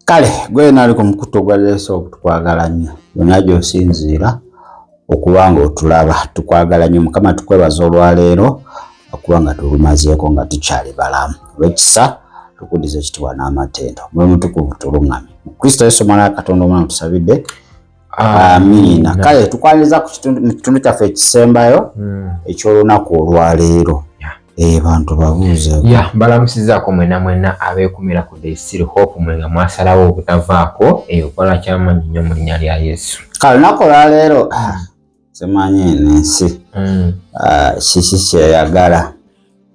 Kale gwe nali ku mukutu gwa leso tukwagala nnyo yonna gy'osinziira okubanga otulaba tukwagala nnyo Mukama tukwebaza olwaleero okubanga tulumazeeko nga tukyali balamu olw'ekisa tukudiza ekitiibwa n'amatendo mwe mutukuvu tuluŋŋamye mu Kristo Yesu Mwana wa Katonda omwana tusabidde amiina. Kale tukwaniriza mu kitundu kyaffe ekisembayo eky'olunaku olwaleero bantu babuuze mbalamusizaako mwena abeekumira ku the still hope mwenga mwasalawo obutavaako okola kyamaanyi nnyo mu linnya lya Yesu. Kale lunaku olwaleero simanyi n'ensi kiki kyeyagala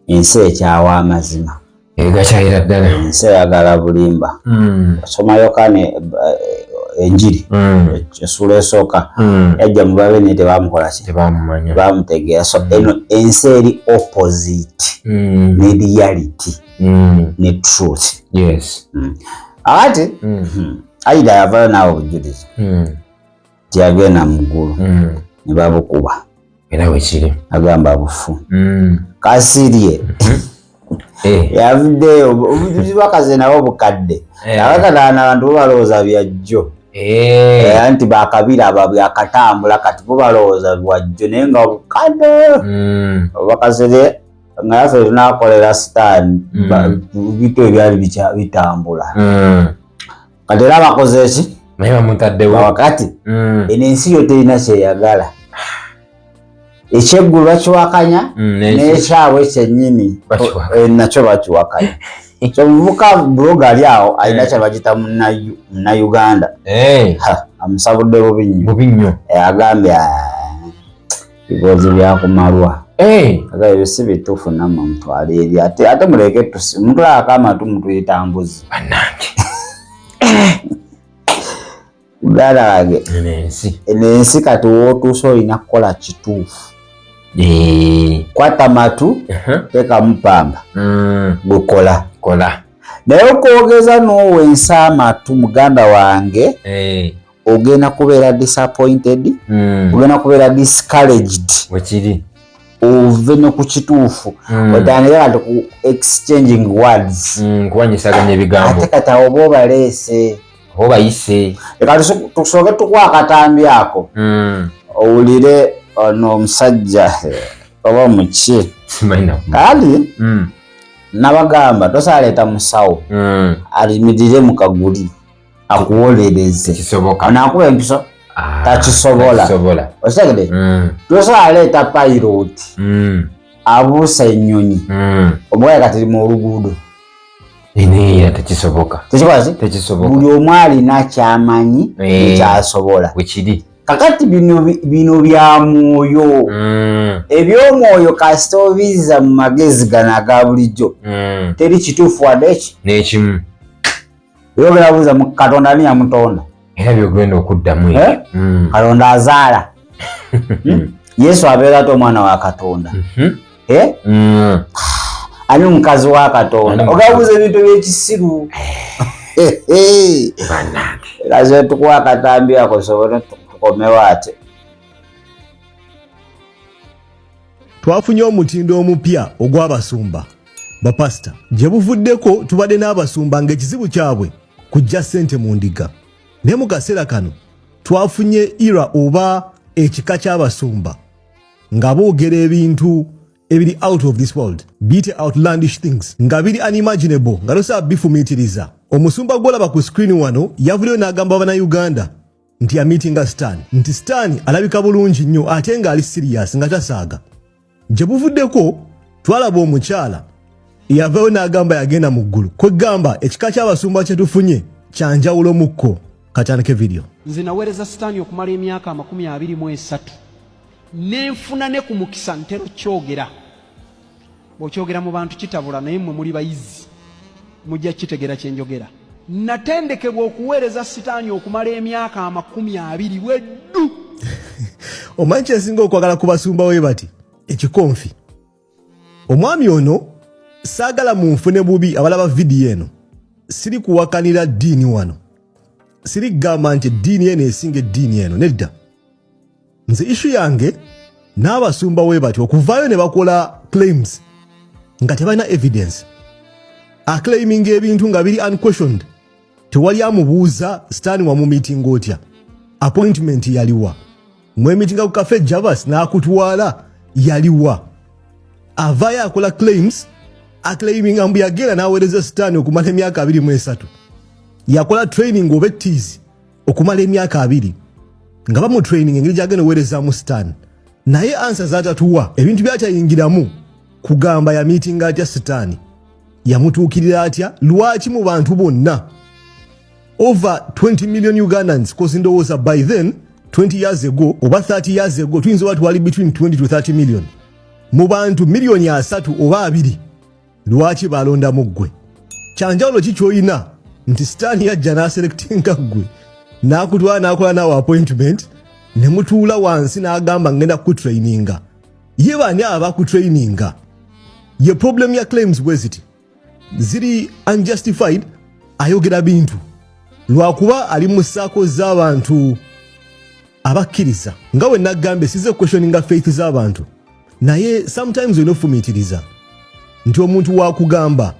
ensi ekyawa amazima egakyayira ddala ensi eyagala bulimba osoma Yokaana enjiri essuula esooka yajja mu babene tebamukola ki tebamutegeera so eno ensi eri opposite ne reality ne truth ate Aida yavayo naawe obujulizi tiyagenda mu ggulu ne babukuba era wekiri agamba bufu kasirye yavuddeyo obujulizi bwakaze nabo bukadde abakataana abantu bobalowooza byajjo anti bakabira ababwe akatambula kati bobalowooza bwajjo naye nga bukadde bakazere nga yaffe tunakolera sitaani bitu ebyali bitambula kati era bakoze eki naye bamutaddewo wakati eno ensi yo terina kyeyagala ekyeggulu bakiwakanya n'ekyabwe kyennyini nakyo bakiwakanya so muvuka bloga ali awo alina kyabagita munnayuganda amusabudde bubi nnyo agambye bigozi byakumalwa ebyo si bituufu nammwe mutwala eri ate muleke mutulabako amatu mutuyitambuzi bannange uganda wange eno ensi kati wootuusa olina kukola kituufu kwata matu tekamu pamba gukola naye okwogeza n'owensa amatu muganda wange ogenda kubeera disappointed ogenda kubeera discouraged wekiri ove ne ku kituufu otandike kati ku exchanging words kuwanyisaganya ebigambo ate kati awo oba obaleese oba bayise leka tusooke tukuwa akatambi ako owulire ono omusajja oba muki kali nabagamba tosaleeta musawo alimirire mu kaguli akuwolereze nakuba empiso takisobola okitegede tosaleeta pilot abuusa ennyonyi omwaye kati mu oluguudo tekisoboka buli omu alina kyamanyi ekyasobola kakati bino bya mwoyo ebyomwoyo kasita obiza mu magezi gano aga bulijjo teri kituufu wadde eki n'ekimu byogera buuza mu Katonda ani yamutonda era byogenda okuddamu Katonda azaala Yesu abeera ate omwana wa Katonda ani omukazi wa Katonda ogabuuza ebintu by'ekisiru kaze tukuwa akatambi ako sobole tukomewo ate. Twafunye omutindo omupya ogw'abasumba bapasita gye buvuddeko tubadde n'abasumba ng'ekizibu kyabwe kujja ssente mu ndiga naye mu kaseera kano twafunye era oba ekika ky'abasumba nga boogera ebintu ebiri out of this world biyite outlandish things nga biri unimaginable nga tosobola bifumiitiriza. Omusumba gw'olaba ku screen wano yavuddeyo n'agamba Bannayuganda nti yamiitinga Sitaani nti Sitaani alabika bulungi nnyo ate ng'ali serious nga tasaaga. Gye buvuddeko twalaba omukyala eyavaayo n'agamba yagenda mu ggulu kwegamba ekika ky'abasumba kye tufunye kyanjawulo mukko. Katandike video. Nze naweereza Sitaani okumala emyaka 23 nenfuna ne ku mukisa ntero kyogera bw'okyogera mu bantu kitabula naye mmwe muli bayizi mujja kitegera kye njogera. Natendekebwa okuweereza Sitaani okumala emyaka 20 weddu. Omanyi kyensinga okwagala ku basumba we bati ekikonfi. Omwami ono saagala munfune bubi abalaba vidiyo eno siri kuwakanira ddiini wano siri kugamba nti eddiini eno esinga eddiini eno nedda. Nze issue yange n'abasumba we bati okuvaayo ne bakola claims nga tebalina evidence aclaiming ebintu nga biri unquestioned tewali amubuuza Stan wa mu meeting otya appointment yaliwa mwe meeting ku Cafe Javas n'akutwala yaliwa avaya akola claims aclaiming ambu yagera n'aweereza Stan okumala emyaka 23 yakola training obettizi okumala emyaka 2 nga bamu training engeri gyagenda oweereza mu Stan naye answers atatuwa ebintu byakyayingiramu kugamba ya meeting atya Stan yamutuukirira atya lwaki mu bantu bonna over 20 million Ugandans cause ndowooza by then 20 years ago oba 30 years ago tuyinza oba twali between 20 to 30 million mu bantu miliyoni 3 oba 2 lwaki balonda mu ggwe kyanjawulo ki ky'olina nti Stan yajja n'aselectinga ggwe n'akutwala n'akola nawe appointment ne mutuula wansi n'agamba ngenda kukutraininga ye bani abakutraininga ye problem ya claims bweziti ziri unjustified ayogera bintu lwakuba ali mu ssaako z'abantu abakkiriza nga we nagambe size questioninga faith z'abantu naye sometimes olina ofumiitiriza nti omuntu wakugamba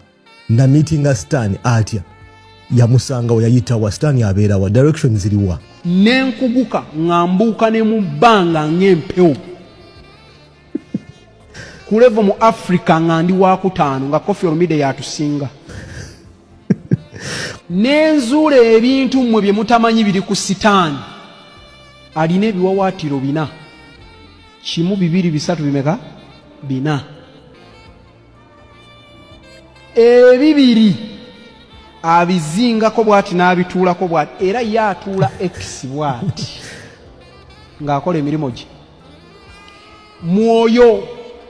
na meetinga Stan atya yamusangawo yayitawa Stan abeera wa direction ziriwa nenkuguka ngambuuka ne mu bbanga ng'empewo kulevo mu Africa nga ndi wakutaano nga Koffi Olomide yatusinga nenzuula ebintu mmwe bye mutamanyi biri ku Stan alina ebiwawaatiro 4 1 2 3 bimeka 4 ebibiri abizingako bwati n'abituulako bwati era ye atuula X bwati ng'akola emirimu gye mwoyo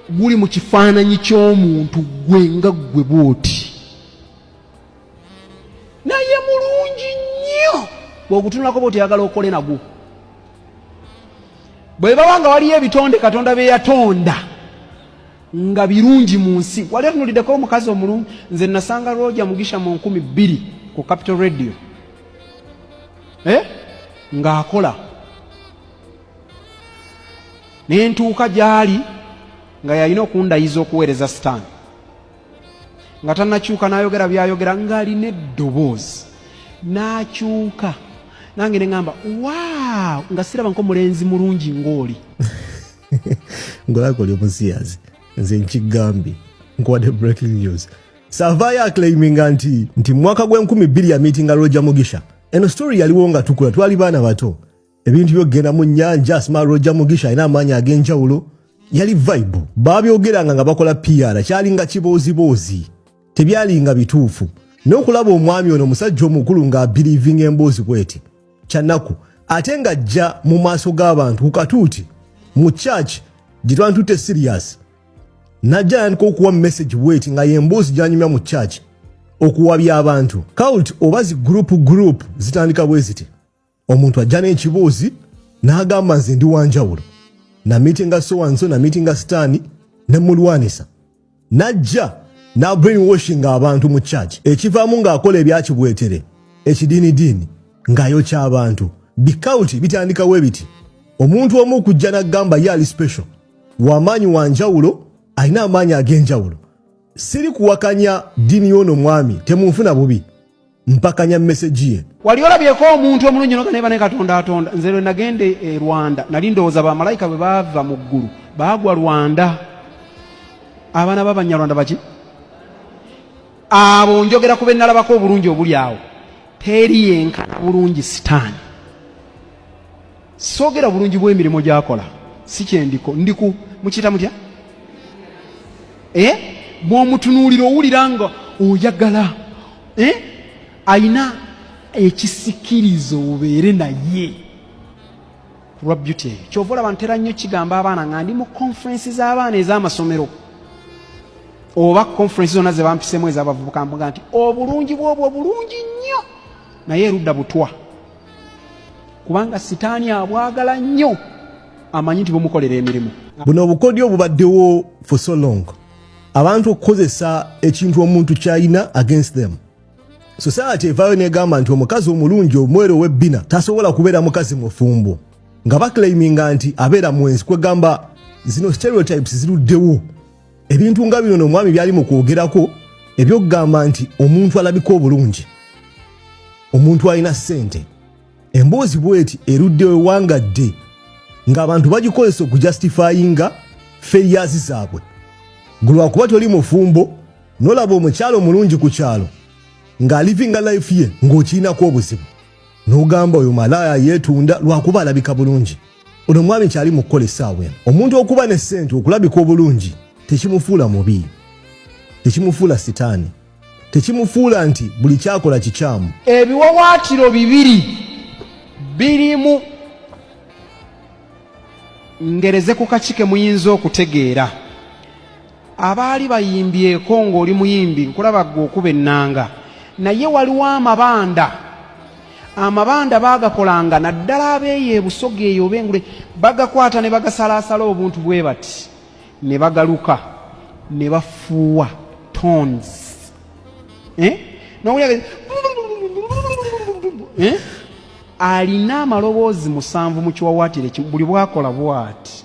guli mu kifaananyi ky'omuntu gwe nga ggwe bwoti naye mulungi nnyo bw'ogutunulako bwoti yagala okole nagwo bwe baba nga waliyo ebitonde Katonda bye yatonda nga birungi mu nsi wali atunuliddeko omukazi omulungi nze nasanga Roger Mugisha mu 2000 ku Capital Radio ng'akola nentuuka gy'ali nga yalina okundayiza okuweereza Stan nga tannakyuka n'ayogera byayogera ng'alina eddoboozi n'akyuka nange ne ngamba waaw nga siraba nk'omulenzi mulungi ng'oli ngolako oli omusiyazi nze nkigambye nkuwadde breaking news Savaya claiming nti mwaka gw'2000 ya meetinga Roger Mugisha eno story yaliwo nga tukula twali baana bato ebintu byogenda mu nnyanja asima Roger Mugisha alina amaanyi ag'enjawulo yali vibe babyogeranga nga bakola PR kyalinga kiboozibozi tebyalinga bituufu n'okulaba omwami ono musajja omukulu nga believing emboozi bweti kyannaku ate nga ajja mu maaso g'abantu ku katuuti mu church gye twantute serious najja yandika okuwa message bweti nga yemboozi gyanyumya mu church okuwabya abantu cult oba zi group zitandika bwe ziti omuntu ajja n'ekiboozi n'agamba nze ndi wanjawulo na meetinga so and so na meetinga Stan ne mulwanisa najja na brainwashing abantu mu church ekivaamu ng'akola ebyakibwetere ekidiinidiini ng'ayokya abantu bikauti bitandika we biti omuntu omu okujja n'agamba ye ali special w'amaanyi wanjawulo alina amaanyi ag'enjawulo siri kuwakanya ddiini y'ono mwami temunfuna bubi mpakanya message ye wali olabyeko omuntu omulungi noga naye bane Katonda atonda nze lwe nagende e Rwanda nali ndowooza bamalayika bwe baava mu ggulu baagwa Rwanda abaana b'Abanyarwanda baki abo njogera ku be nalabako obulungi obuli awo teri yenkana bulungi Stan soogera bulungi bw'emirimu gy'akola si kyendiko ndiku mukiyita mutya bw'omutunuulira owulira nga oyagala ayina ekisikirizo obeere naye kulwa beauty eyo kyova olaba ntera nnyo kigamba abaana nga ndi mu conference z'abaana ez'amasomero oba conference zonna ze bampisemu ez'abavubuka mbuga nti obulungi bwobwo bulungi nnyo naye erudda butwa kubanga Sitaani abwagala nnyo amanyi nti bumukolera emirimu buno obukodyo obubaddewo for so long abantu okukozesa ekintu omuntu kyayina against them society evaayo negamba nti omukazi omulungi omwero ow'ebbina tasobola kubeera mukazi mufumbo nga baclaiminga nti abeera mwenzi kwegamba zino stereotypes ziruddewo ebintu nga bino n'omwami byali mu kwogerako ebyokugamba nti omuntu alabika obulungi omuntu alina ssente emboozi bweti erudde wewangadde ng'abantu bagikozesa okujustifyinga failures zaabwe gulwakuba toli mufumbo n'olaba omukyalo omulungi ku kyalo ng'alivinga life ye ng'okirinako obuzibu n'ogamba oyo malaaya yeetunda lwakuba alabika bulungi ono omwami kyali mu kukola essaawa eno omuntu okuba ne ssente okulabika obulungi tekimufuula mubi tekimufuula sitaani tekimufuula nti buli kyakola kikyamu ebiwawaatiro bibiri birimu ngereze ku kakike muyinza okutegeera abaali bayimbyeko ng'oli muyimbi nkulaba gwe okuba ennanga naye waliwo amabanda baagakolanga naddala abeeyo ebusoga eyo oba engule bagakwata ne bagasalaasala obuntu bwe bati ne bagaluka ne bafuuwa tones alina amaloboozi 7 mu kiwawaatiro buli bwakola bwati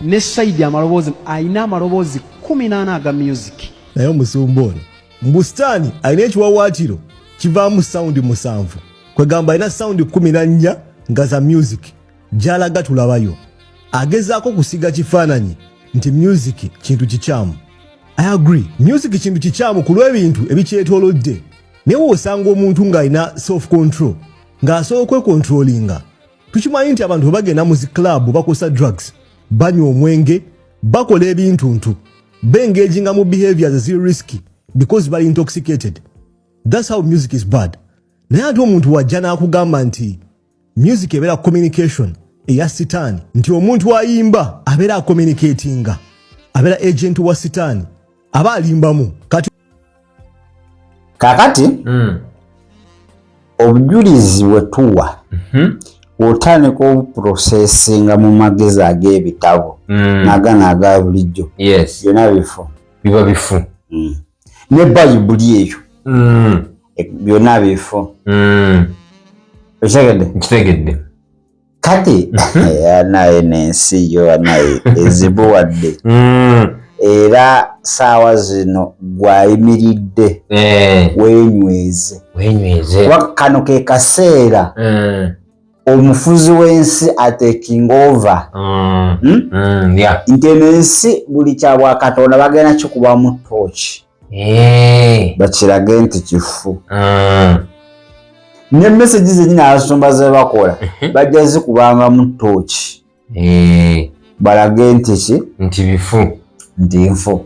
ne saidi amaloboozi alina amaloboozi 18 aga music naye omusumba ono mu busitaani alina ekiwawaatiro kivaamu sawundi 7 kwegamba alina sawundi 14 nga za music gy'alaga tulabayo agezaako kusiga kifaananyi nti music kintu kikyamu. I agree, music kintu kikyamu ku lw'ebintu ebikyetoolodde naye osanga omuntu ng'alina self control ng'asobola okwekontrolinga. Tukimanyi nti abantu bagenda mu zi club bakosa drugs banywa omwenge bakola ebintuntu bengaginga mu behaviors ziri risky because bali intoxicated. That's how music is bad. Naye ate omuntu wajja n'akugamba nti music ebeera communication eya sitaani nti omuntu ayimba abeera communicatinga abeera agent wa sitaani aba alimbamu kakati obujulizi wetuwa otandika obuprocessinga mu magezi ag'ebitabo nagana aga bulijjo byonna bifu biba bifu ne bayibuli eyo byonna bifu kitegedde kati naye n'ensi yo naye ezibuwadde era saawa zino gwayimiridde wenyweze kano ke kaseera omufuzi w'ensi ataking over nti eno ensi buli kya bwakatonda bagenda kikubamu tooki bakirage nti kifu ne message zenyini abasumba ze bakola bajja zikubanga mu tooki balage nti bifu nti nfu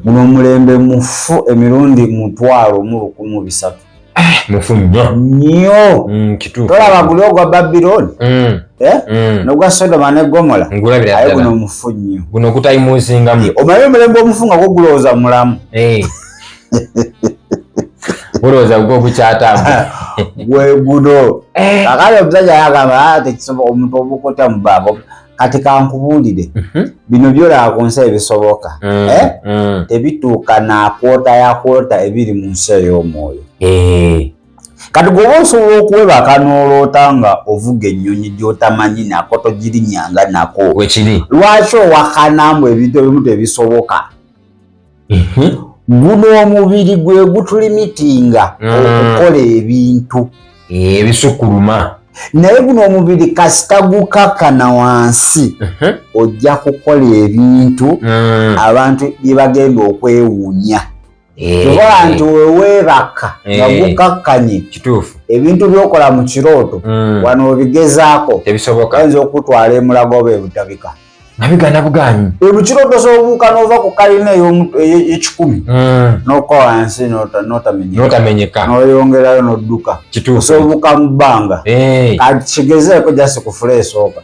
muno omulembe mufu emirundi 1,300 mufu nnyo tolaba guli ogwa Babylon n'ogwa Sodoma ne Gomora aye guno mufu nnyo guno kutayimuusingamu omanyi omulembe omufu nga gulowooza mulamu olowooza gwo gukyatamba gwe guno kakale omusajja yagamba tekisoboka omuntu obukota mu baabo kati kankubuulire bino byolaba ku nsi ebisoboka tebituuka nakwota yakwota ebiri mu nsi ey'omwoyo kati gwoba osobola okuwebaka n'oloota nga ovuga ennyonyi gy'otamanyi nako togirinnyanga nako wekiri lwaki owakanambu ebintu ebimu tebisoboka guno omubiri gwe gutulimitinga okukola ebintu ebisukuluma naye guno omubiri kasita gukakana wansi ojja kukola ebintu abantu bye bagenda okwewuunya okola nti weweebaka nga gukakkanye kituufu ebintu by'okola mu kirooto wano obigezaako tebisoboka oyinza okutwala emulago oba ebutabika nabigana buganyi mu kirooto sobuuka n'ova ku kalina ey'ekikumi n'okola wansi n'otamenyeka n'oyongerayo n'odduka osobuuka mu bbanga kigezeeko jasi kufula esooka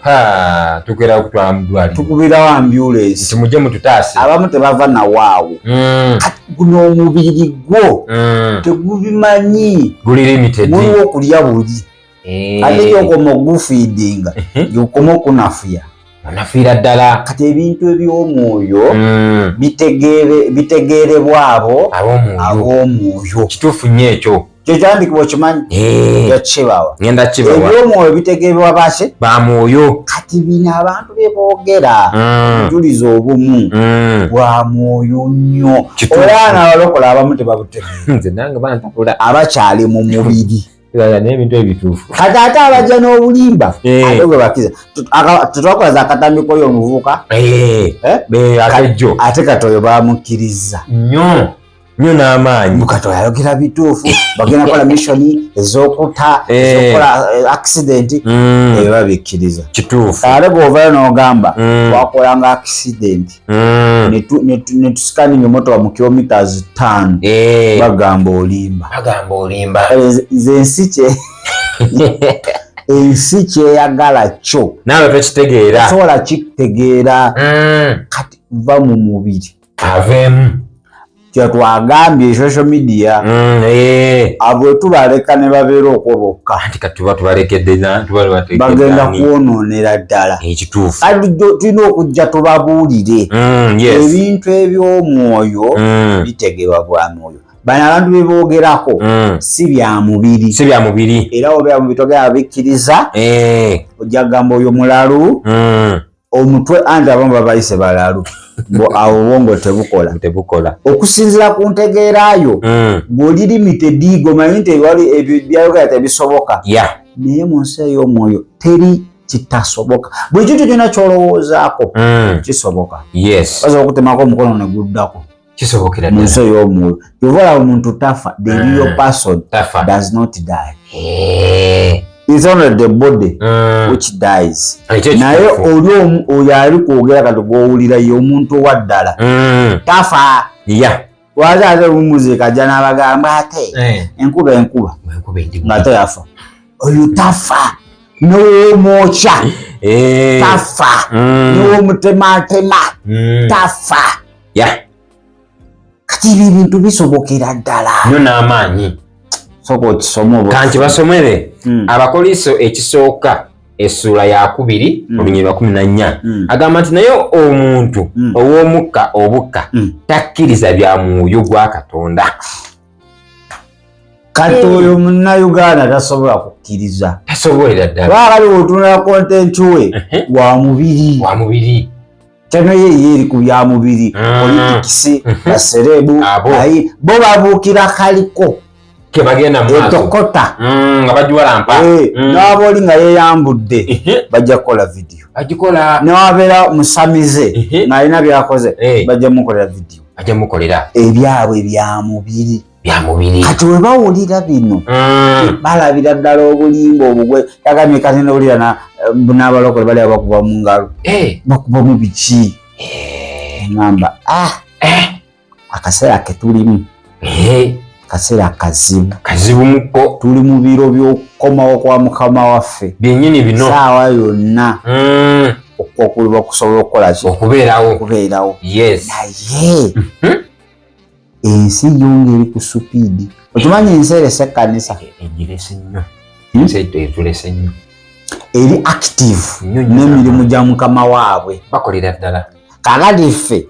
tukwera okutwala mu ddwaliro tukubirawo ambulensi nti mujje mututaase abamu tebava nawaawo guno omubiri gwo tegubimanyi guli limited muliwo okulya buli ate gyokoma ogufiidinga gyokoma okunafuya onafiira ddala kati ebintu eby'omwoyo bitegeerebwa abo ab'omwoyo kituufu nnyo ekyo kyandikibwa okimanyi yakibawa ngenda kibawa ebyomwoyo bitegeebwa baki bamwoyo kati bino abantu beboogera bujuliza obumu bwa mwoyo nnyo era n'abalokola abamu tebabutegeera nze nange bantapula abakyali mu mubiri n'ebintu ebituufu kati ate abajja n'obulimba ate gwe bakiza tetwakola za katambiko oyo omuvubuka atejjo ate katoyo bamukkiriza nnyo n'amaanyi mukatoyo ayogera bituufu bagenda kola missoni ez'okuta ezokola accident ebyo babikkiriza kituufu ate gwovayo n'ogamba twakolanga accident netusikaninya emotoka mu kilometers 5 bagamba olimba nze ensi kyeyagala kyo naawe tokitegeera sobola kitegeera kati va mu mubiri aveemu kyetwagambye social media abo tubaleka ne babeera okwo bokka anti kati tuba tubalekedde bagenda kwonoonera ddala ekituufu kati tulina okujja tubabuulire ebintu eby'omwoyo bitegebwa bwa mwoyo bano abantu beboogerako si bya mubiri era obeera mu bitogera bikkiriza ojja kugamba oyo mulalu omutwe anti abamu babayise balalu awo bongo tebukola okusinziira ku ntegeerayo bw'oli limited gomanyi nti wali ebyo byayogera tebisoboka naye mu nsi ey'omwoyo teri kitasoboka buli kintu kyonna kyolowoozaako kisoboka baza okutemako omukono ne guddako kisobokera mu nsi ey'omwoyo yovala omuntu tafa the real person does not die it's only the body which dies naye oli oyo ali kwogera kati gwowulira ye omuntu owa ddala tafa lwaki ate mumuzika ajja n'abagamba ate enkuba ng'ate yafa oyo tafa n'owomwokya tafa n'owomutematema tafa kati ebyo ebintu bisobokera ddala nnyo n'amaanyi soka okisoma kanti basomere Abakoliso ekisooka essula ya 2 olunyi lwa 14 agamba nti naye omuntu ow'omukka obukka takkiriza bya mwoyo gwa Katonda. Kati oyo munnayuganda tasobola kukkiriza tasobolera ddala baali otunula content we wa mubiri Tano ye eri ku bya mubiri politics baserebu ayi bo babuukira kaliko ke bagenda mu maaso etokota nga bajuwala mpa n'aboli nga yeyambudde bajja kukola video agikola n'abeera musamize n'alina byakoze bajja mukolera video ajja mukolera ebyabwe bya mubiri kati we bawulira bino balabira ddala obulimba obugwe yagambye kati n'owulira n'abalokole bali abakuba mu ngalo bakuba mu biki ngamba akaseera ke tulimu kaseera kazibu muko tuli mu biro by'okukomawo kwa mukama waffe byennyini bino saawa yonna okuba okusobola okukola ki okubeerawo naye ensi yonga eri ku supiidi okimanyi ensi erese ekkanisa eri active n'emirimu gya mukama waabwe bakolera ddala kakati ffe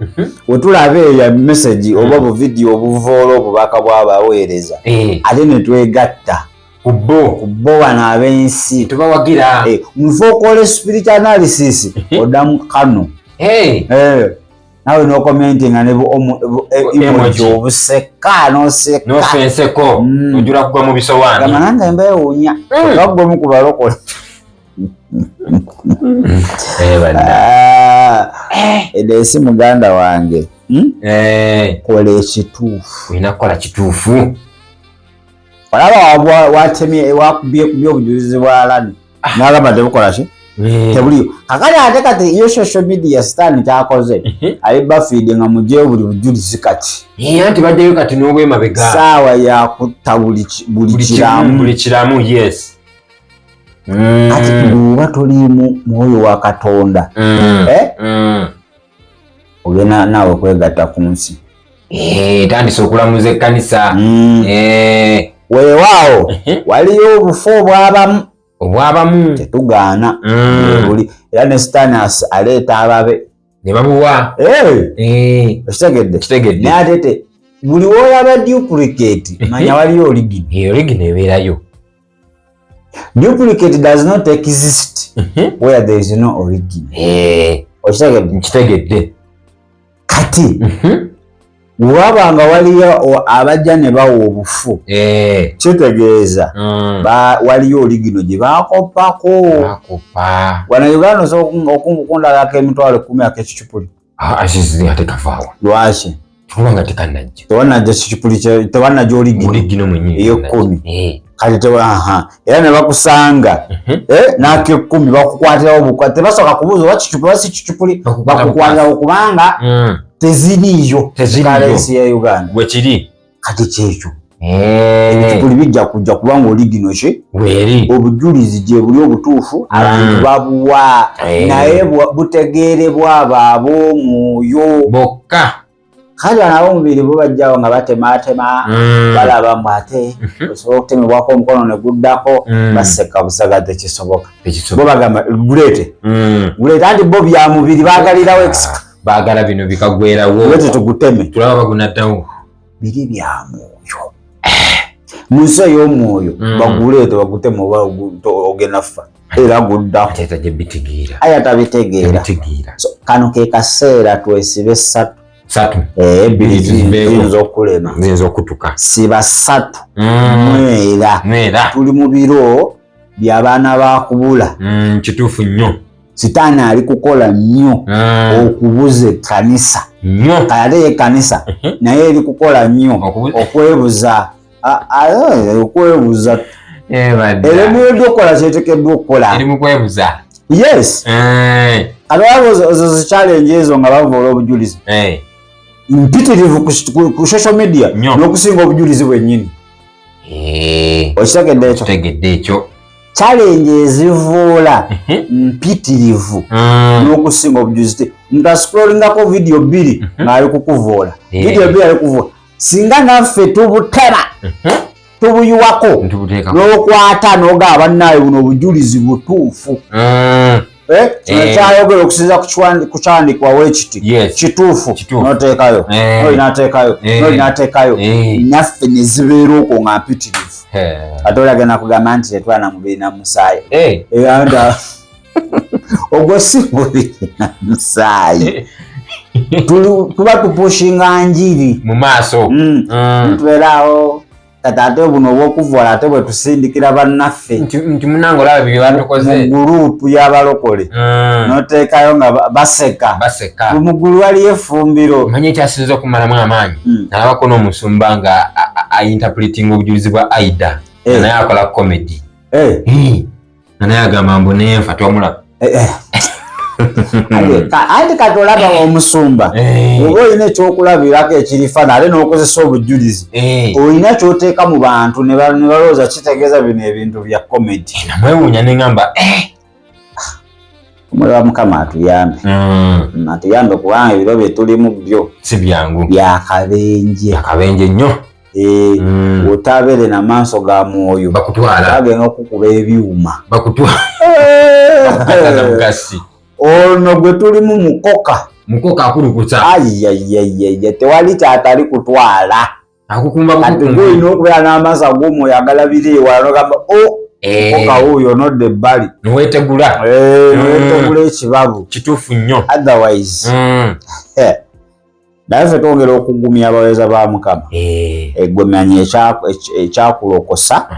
wetulaba eyo message oba buvidiyo obuvoola obubaka bw'abaweereza ate ne twegatta ku bo bano ab'ensi tubawagira mufe okola spiritual analysis oddamu kano nawe n'okomentinga ne emoji obuseka n'ofenseko ojula kugwa mu bisowaani gamba nange mbeewuunya okaggwemu ku balokole ensi muganda wange kola ekituufu olina kukola kituufu olaba watemye wakubye obujulizi bwa lani n'agamba tebukola ki tebuliyo kakati ate kati iyo social media sitaani kyakoze aliba feed nga mugyeyo buli bujulizi kati anti bajjayo kati n'obwemabega saawa yakutta buli kiramu yes kati bw'oba tolimu mwoyo wa Katonda ogenda naawe kwegatta ku nsi tandise okulamuza ekkanisa weewaawo waliyo obufu obwabamu tetugaana buli era ne sitaani aleeta ababe ne babuwa okitegedde naye ate buli olaba duplicate manya waliyo original. Original ebeerayo. Duplicate does not exist where there is no original. Nkitegedde. Kati wabanga waliyo abajja ne bawa obufu kitegeeza waliyo original gye bakoppako. Wano Uganda osobola okundagako emitwalo 10 ak'ekicupuli. Asizi ate kavaawa. Lwaki? Kubanga tekanajja. Tewannajja kicupuli tewannajja original mwenyewe ey'ekumi. Kati era ne bakusanga n'ak'ekumi bakukwatirawo bukwa tebasooka kubuuza oba kicupuli oba si kicupuli bakukwatirawo kubanga teziriiyo kalensi ya Uganda. Bwekiri. Kati kyekyo ebicupuli bijja kujja kubanga original ki obujulizi gye buli obutuufu abantu babuwa naye butegeerebwa abo ab'omwoyo bokka. Kale ab'omubiri bo bajjawo nga batematema balaba mbu ate osobola okutemebwako omukono ne guddako baseka busaga tekisoboka. Bo bagamba gulete anti bo bya mubiri baagalirawo extra. Baagala bino bikagwerawo. Lwete tuguteme. Tulaba bagunaddawo. Biri bya mwoyo. Mu nsi ey'omwoyo baguleete baguteme oba ogenda fa. Era guddawo. Teeta gye bitegeera. Aya tabitegeera. So kano ke kaseera twesibe 3. Ebbiri ziyinza okulema. Ziyinza okutuka. Siba 3. Mwera. Tuli mu biro by'abaana bakubula. Kituufu nnyo. Sitaani ali kukola nnyo okubuza ekkanisa. Ate ekkanisa naye eri kukola nnyo okwebuza. Okwebuza. Era ebyo okukola kyeteekeddwa okukola. Eri mu kwebuza. Yes. Ate babuza challenge ezo nga bavoola obujulizi. Mpitirivu ku social media n'okusinga obujulizi bwennyini. Okitegedde ekyo. Challenge ezivoola mpitirivu n'okusinga obujulizi. Nga scrollingako video 2 ng'ali kukuvoola. Video 2 ali kuvoola. Singa naffe tubutema tubuyiwako n'okwata n'ogaba bannaawe buno obujulizi butuufu. Kyayogera okusinza ku kyandikwawo ekiti kituufu n'oteekayo n'olinateekayo naffe ne zibeera okwo nga mpitirivu. Ate olagenda kugamba nti tetwana mubiri na musaayi. Ogwo si mubiri na musaayi. Tuba tupushinga njiri mu maaso. Tubeeraawo ate buno obw'okuvoola ate bwe tusindikira bannaffe nti munange olaba bye batukoze mu guruupu y'abalokole n'oteekayo nga baseka. Mu ggulu waliyo effumbiro. Manye ekyasinza okumalamu amaanyi nalabako n'omusumba nga interpreting obujulizi bwa Aida naye akola comedy. Naye agamba mbu nenfa tomulaba. Ate kati olaba omusumba oba olina ekyokulabirako ekirifaana ate n'okozesa obujulizi olina kyoteeka mu bantu ne balowooza kitegeeza bino ebintu bya comedy. Namwewuunya ne ngamba omulaba Mukama atuyambe kubanga ebiro bye tulimu byo si byangu byakabenje nnyo. Otabeere na maaso ga mwoyo bagenda okukuba ebyuma ono gwe tulimu mukoka akulukuta. Tewali kyatali kutwala. Kati gulina okubeera n'amaaso ag'omwoyo agalabira ewala nogamba mukoka wuuyo nodda ebbali noweetegula ekibabu. Kituufu nnyo. Otherwise naye ffe twongera okugumya abaweereza ba Mukama. Gwe manya ekyakulokosa,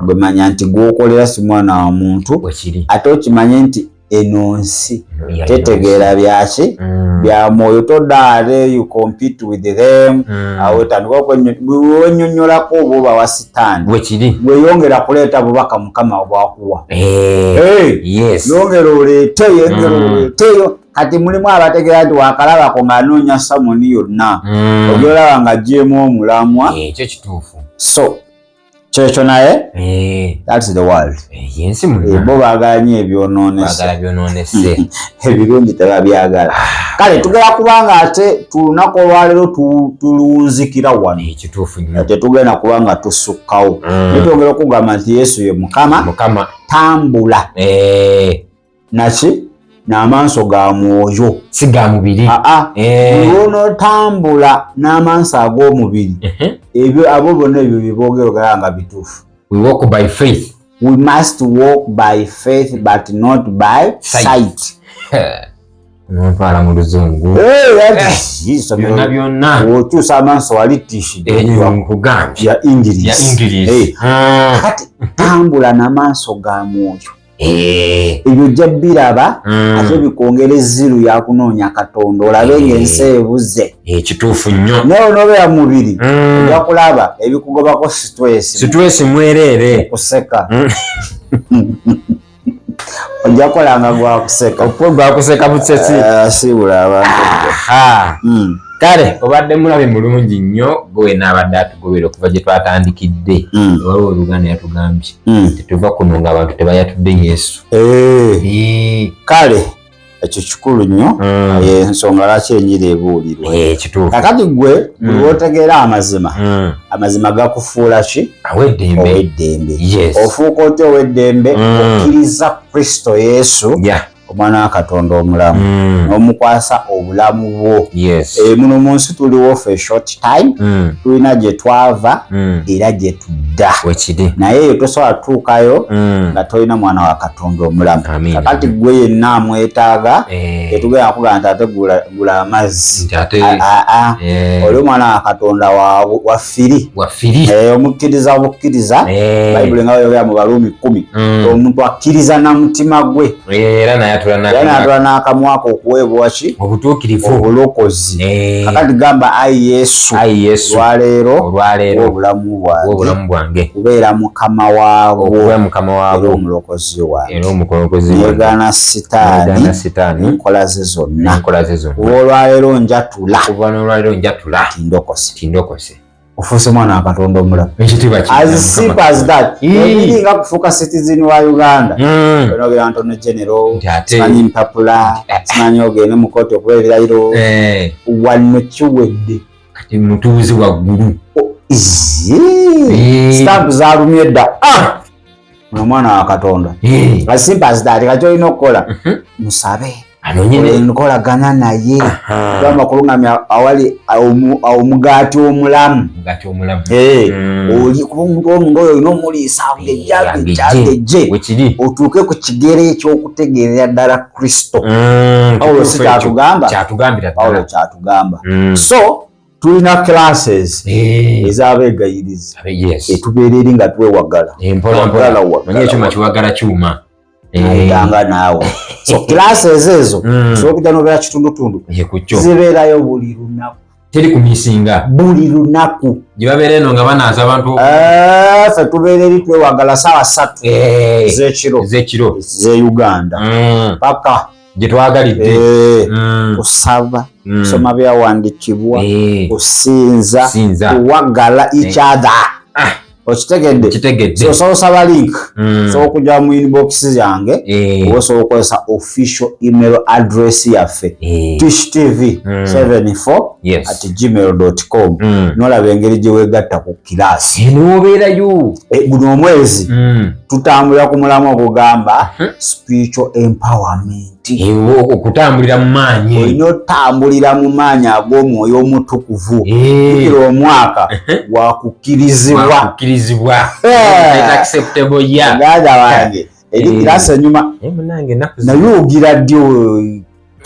gwe manya nti gw'okolera si mwana wa muntu, ate okimanye nti eno nsi tetegeera byaki bya mwoyo. Todda ate you compete with them awetandika okwennyonnyolako oba oba wa sitaani weyongera kuleeta bubaka Mukama bwakuwa. Yongera oleeteyo kati mulimu abategeera nti wakalabako ng'anoonya samoni yonna ogyolaba nga gyemu omulamwa. Ekyo kituufu. So kyekyo naye that's the world. Yensi mulina bo baagala nnyo ebyonoonese ebirungi tebabyagala. Kale tugera kubanga ate tulunaku olwaleero tuluwunzikira wano. Kituufu nnyo. Tetugenda kubanga tusukkawo. Twongera okugamba nti Yesu ye Mukama. Tambula naki n'amaaso ga mwoyo si ga mubiri. N'otambula n'amaaso ag'omubiri ebyo abo bonna ebyo biboogerogera nga bituufu. We walk by faith. We must walk by faith but not by sight. Nontwala mu luzungu. Byonna okyusa amaaso wali tishide nkugambye ya English. Kati tambula n'amaaso ga mwoyo. Ebyo ojja biraba ate bikwongera ezziru yakunoonya Katonda olabe ng'ensi ebuze. Kituufu nnyo. Naye onobeera mubiri ojja kulaba ebikugobako stress mwereere kuseka. Ojja kola nga gwakuseka. Gwakuseka butsesi. Sibula abantu. Kale obadde mulabe mulungi nnyo gwe n'abadde atugobera okuva gye twatandikidde. Waliwo oluganda yatugambye tetuva kuno ng'abantu tebayatudde Yesu. Kale ekyo kikulu nnyo ensonga lwaki enjiri ebuulirwa. Kituufu. Kakati gwe buli lw'otegeera amazima gakufuula ki? Ow'eddembe. Ofuuka otya ow'eddembe? Okkiriza Kristo Yesu omwana wa Katonda omulamu n'omukwasa obulamu bwo. Muno mu nsi tuliwo for a short time, tulina gye twava era gye tudda, naye eyo tosobola tuukayo nga tolina mwana wa Katonda omulamu. Kakati gwe yenna amwetaaga tetugenda kugamba nti ate gula amazzi. Oli omwana wa Katonda waffiri omukkiriza bukkiriza. Bayibuli nga bweyogera mu Baluumi 10 omuntu akkiriza na mutima gwe era n'atula n'akamwa ke okuweebwa ki? Obutuukirivu, obulokozi. Kakati gamba ayi Yesu olwaleero obulamu bwange kubeera mukama waabwo era omulokozi wange. Yeegaana sitaani enkola ze zonna. Kuba olwaleero njatula tindokose. Ofuuse mwana wa Katonda omulamu. As simple as that. Ebiri nga kufuuka citizen wa Uganda. Onogera Antonio General, simanyi mpapula, simanyi ogende mu kooti okuba ebirayiro. Wano kiwedde. Kati mutuuzi waggulu. Stamp zaalumye dda. Mwana wa Katonda. As simple as that. Kati olina okukola musabe. Nkolagana naye amakuluŋŋamya awali omugaati omulamu. Oli kuba omuntu omuntu oyo olina omuliisa ngejje otuuke ku kigere ekyokutegeerera ddala Kristo. Pawulo si kyatugamba. So tulina classes ez'abeegayiriza etubeera eri nga twewagala. Ekyuma kiwagala kyuma. Ayanga naawe. So classes ezo okujja n'obeera kitundutundu zibeerayo buli lunaku. Teri kumisinga. Buli lunaku. Gye babeera eno nga banaaza abantu. Ffe tubeera eri twewagala ssaawa 3 ez'ekiro z'Uganda. Paka gye twagalidde. Kusaba, kusoma byawandiikibwa, kusinza, kuwagala each other. Okitegedde. So osaba link okujja mu inbox yange osobola okukozesa official email address yaffe tishtv74@gmail.com. Nolaba engeri gye weegatta ku kilaasi. N'obeerayo. Guno omwezi tutambulira ku mulamu okugamba spiritual empowerment. Okutambulira mu maanyi. Olina otambulira mu maanyi ag'omwoyo omutukuvu. Bukira omwaka wakukkirizibwa. Muganda wange eri kirasa enyuma naye ogira ddi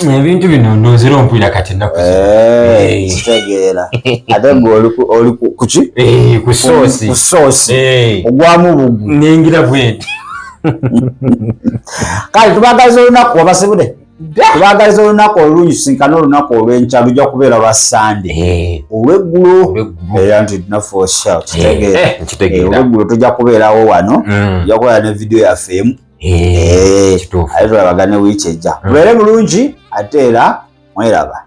ebintu bino ndowooza ompulira kati ennaku kitegeera ate gwe oli kuki ku soosi ogwamu bugu nengira bwenti. Kale tubagaliza olunaku wabasibule. Tubagaliza olunaku olulungi sinkana olunaku olw'enkya lujja kubeera lwa Sande. Olw'eggulo nti nafu kitegeera. Olw'eggulo tujja kubeerawo wano. Tujja kubeera ne video yaffe emu. Ate tulabagane wiiki ejja. Tubeere bulungi ate era mweraba.